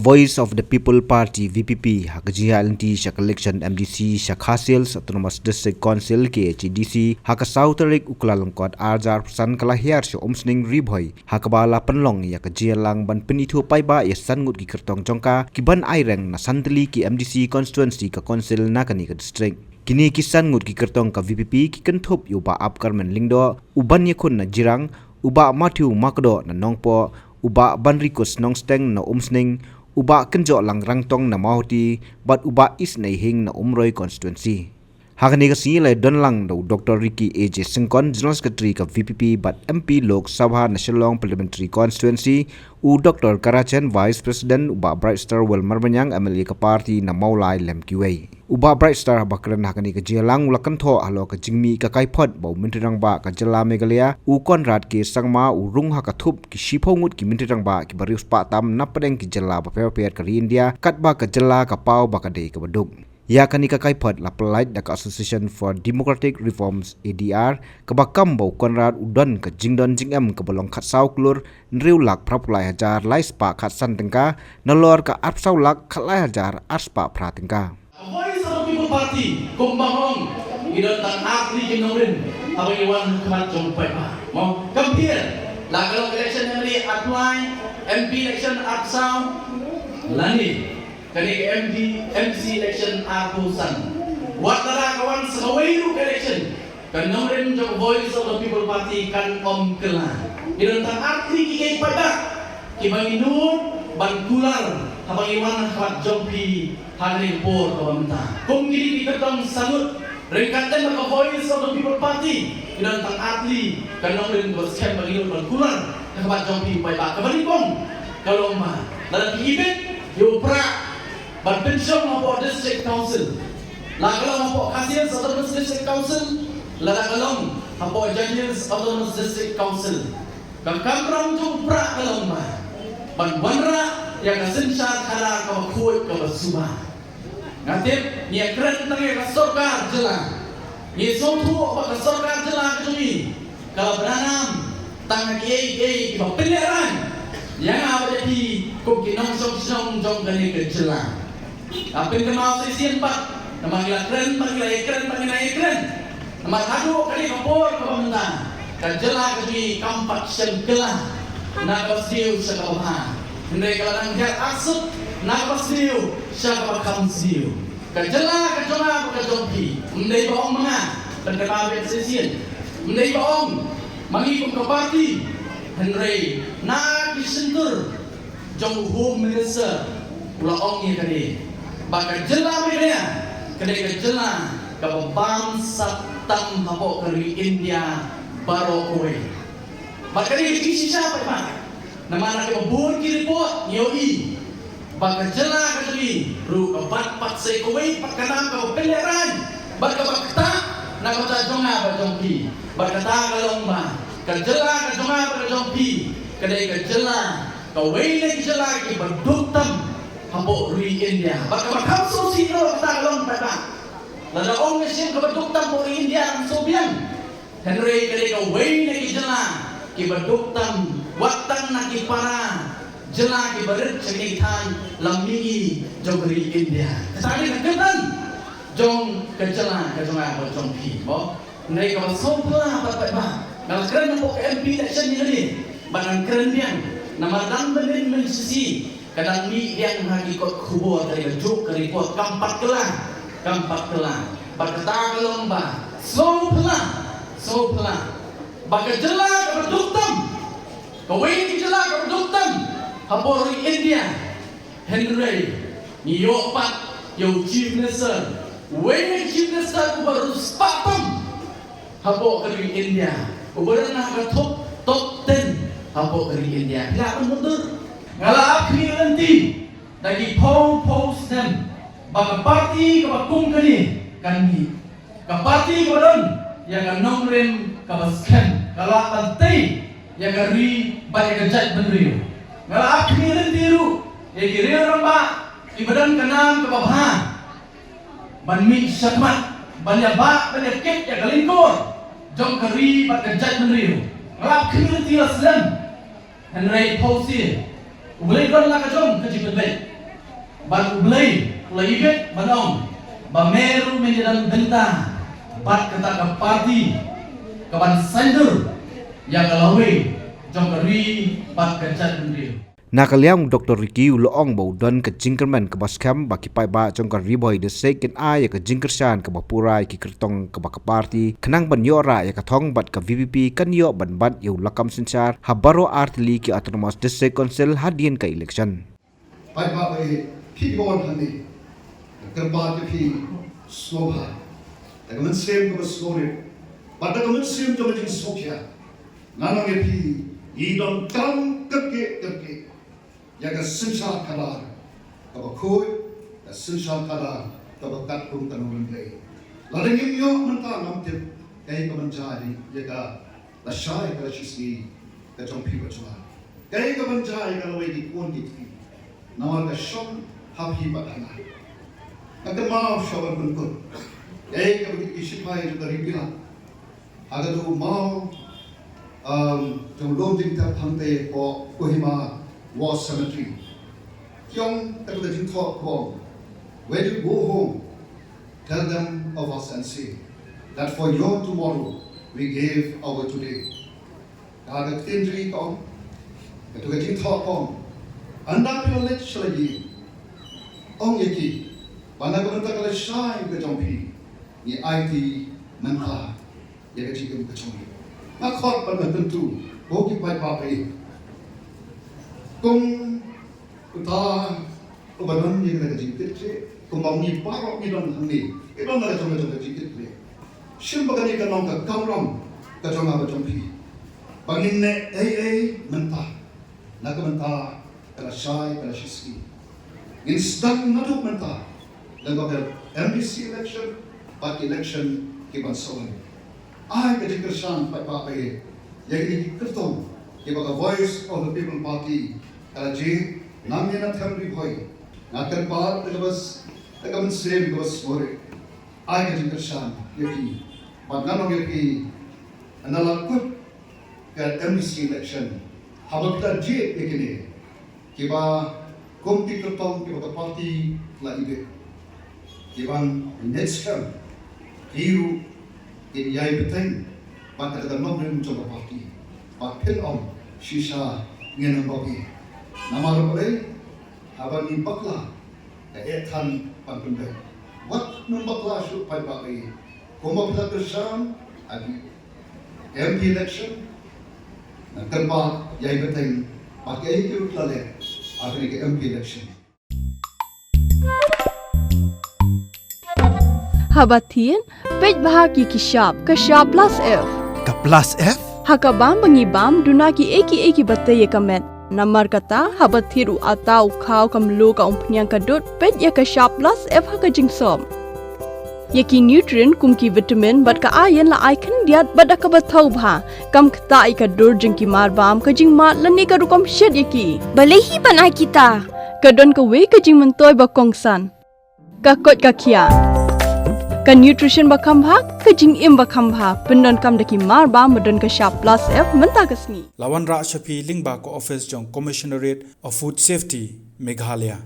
Voice of the People Party VPP hakajia LNT shak election MDC shak hasil Autonomous District Council KHDC hak Southerik Uklalongkot Arjar San Kalahir sho omsning ribhoi hakabala penlong ya kajia lang ban penithu paiba ya sangut ki kertong jongka kiban aireng na santli ki MDC constituency ka council nakani ka district. Kini kisan ngut ki kertong ka VPP ki kenthop yuba upkarmen lingdo uban yakun na jirang uba Matthew Makdo na nongpo uba Banrikus nongsteng na umsning uba kenjo lang rangtong na mahuti bat uba is na hing na umroy constituency. Hakani kasi lai don lang do Dr. Ricky AJ Singkon General Secretary ka VPP bat MP Lok Sabha National Parliamentary Constituency u Dr. Karachen Vice President uba Bright Star Wilmar Banyang MLA ka party na maulai lemkiway. Uba Bright Star bakran hakani ka jelang ulakan tho halo ka jingmi ka kaipot bau mintirang ba ka jela Meghalaya u Konrad ke sangma u rung hakathup ki shiphongut ki mintirang ba ki barius pa tam na padeng ki jela ba per ka India kat ba ka jela ka pau ba ka de ka baduk. Ya kani ka kaipot la pelait da ka Association for Democratic Reforms ADR kabakam bau Konrad udon ka jingdon jingam ka bolong khat sau klur nriu lak prapulai hajar laispa khat san tengka nalor ka apsau lak khalai hajar aspa pra tengka. Voice of the People Party kumbahong idon tang akli kinongrin abang iwan kemat jompai pa mau compare la kalau election MLA apply MP election apsau lani kani MDC election apusan watara kawan sawairu election kan nongrin jom Voice of the People Party kan om kela idon tang akli kikay pada kibanginun bantular habang iwan kemat jompi Haring por kawanta. Kung gini ketong sangut ringkatan maka Voice of the People Party idan tang atli kanong rin berskem baginun berkulan kebat jompi pai ba kabalikong kalau ma dalam ibit diupra ban pension mapo district council la kalau mapo Khasian Autonomous District Council la kalau mapo Judges Autonomous District Council kamram diupra kalau ma ban wanra yang kasensyar kara kawakuit kawasuma ngatip ni keren tangi kasorkar jelang ni sotu apa kasorkar jelang kecumi kalau beranam tangan kiai di bawah pilihan yang apa jadi kukinong song jong kani kejelang apa yang kenal sesian pak nama gila keren nama hadu kali kapur kepemenang kejelang kecumi kampak sengkelah nak bersiu sekapah Hendai kalau nangjar asuk nak bersiu siapa kamsiu kejela kejoma kejompi mendai baong menga dan ketabe sesien mendai baong mangikum ke parti Henry nak disentur jong home minister ulah ongnya kade baka jela media kade kejela ke bangsa tam hapo keri India baro kowe baka ni kisi siapa pak nama nak kebun kiri pot nyoi baka jela kadri ru kabat pat se kowe pat kanam ka peleran baka bakta na kota jonga ba jongpi baka ta kalong ba ka jela ka jonga ba jongpi kadai ka jela ka weile jela ki berduktam hambo ri India baka bakam so sino ta kalong ba ta la ong mesin ka berduktam po ri India ang sobian Henry kadai ka weile ki jela ki berduktam watang na ki para jela ki barit cengithan lamigi jogri India kesali keketan jong kejela kejela jong pi bo nei ka sopla pat ba na keren mo MP election ni banan keren dia nama dan benin mensisi kadang mi dia hakikot kubur dari juk ke report kampat kelah berkata lomba sopla baka jela ka berduktam kawai jela ka berduktam Habori India Henry ni yo pat yo chief minister when chief minister ko baru spatam habo keri India ko baru na ka top 10 habo keri India la mundur ngala akhir nanti dagi post them baka party ka bakung kani ka party ko ron yang nongren ka basken kala pantai yang ri balik kejat benrio ngala akhirin tiru ya kiri ramba ibadan kanam ke babha banmi syakmat banyaba banyakit ya kalingkor jong kari bat kejat menriu ngala akhirin tiru aslan Henry Pausi boleh don la ka jong ke jibet ban ulai ibet banong bameru menjedan benta bat kata ke parti ke ban sender yang kalawe jong keri bat kencat bendil. Nakaliang Dr. Ricky Uloong Baudon ke Jingkerman ke Bascam baki pai ba jongkar riboy de second ay ke Jingkersan ke Bapurai ki kertong ke baka party kenang ban yora ya katong bat ke VPP kan yo ban bat yu lakam sinsar habaro artli ki autonomous district council hadien ke election. Pai ba bai pi gon hani kerba ke pi slow ha da gamen sem ko slow re ba da gamen sem to jing sokya nanang ye pi I don kam ke yaga sinsal kadar kaba koi da sinsal kadar kaba kat pun kanun play lading yo menta nam tip kai ka manjari yaga la shai ka chisi ka jong pi bachwa kai ka manjari ka lawai di kon di ti nawal ka shom happy badana ka ma shawan kun kun kai ka bi isipai ka ribila aga do ma jong lom ding ta phangte ko Kohima War Cemetery. Kyong at the talk home. When you go home, tell them of us and say that for your tomorrow we gave our today. Kagat injury kong, at the talk home. Anda pilolet shalagi. Ong yaki, banaganta kala shine the jompi. Ni IT manta, yagatigam kachongi. Nakot panatuntu, hoki pai papai. Kung uta ubanan ni na jikit tre kung mamni parok ni don hangni idon na jong jikit tre sim bagani ka nong ka kamram ka jong aba jompi bangin ne menta na ka menta kala shai kala shiski instan na do menta lago ka MBC election party election ki bansawan ay ka dikersan pa papai yagi kertong ki baga voice of the people party kala ji namnya na thamri bhoi na terpar tegabas tegam same gos more ay ka dikersan yaki bagano yaki anala kut ka MBC election habakta ji ekine ki ba kompi kertong ki baga party la ibe ki ban next term hiru in yai beteng bakta ka nomren cho party pak pin om shisha ngen bogi namar pare aban ni bakla ka ethan pangpunde wat num bakla shu pai bagi komo pla tersan agi MP election na kerba yai beteng pakai ki utlale agni ke MP election Habatin pej bahaki kishap kashap plus F Ka plus F? hakabam bangibam dunaki eki batte yekamet namar kata habathiru atau khau kamlu ka umpnyang kadut pet yaka sharp plus F haka jingsom yaki nutrient kumki vitamin bat ka ayan la icon diat bat ka bathau bha kam khta ai ka dur jingki mar bam ka jing mat lani ka rukom shed yaki balehi banai kita kadon ka we ka jing mentoy ba kongsan ka kot ka khia ka nutrition bakam bha ka jing im bakam bha pendon kam daki mar ba madon ka sharp plus F menta kasni Lawan Ra Shafi Lingba ko office jong Commissionerate of Food Safety Meghalaya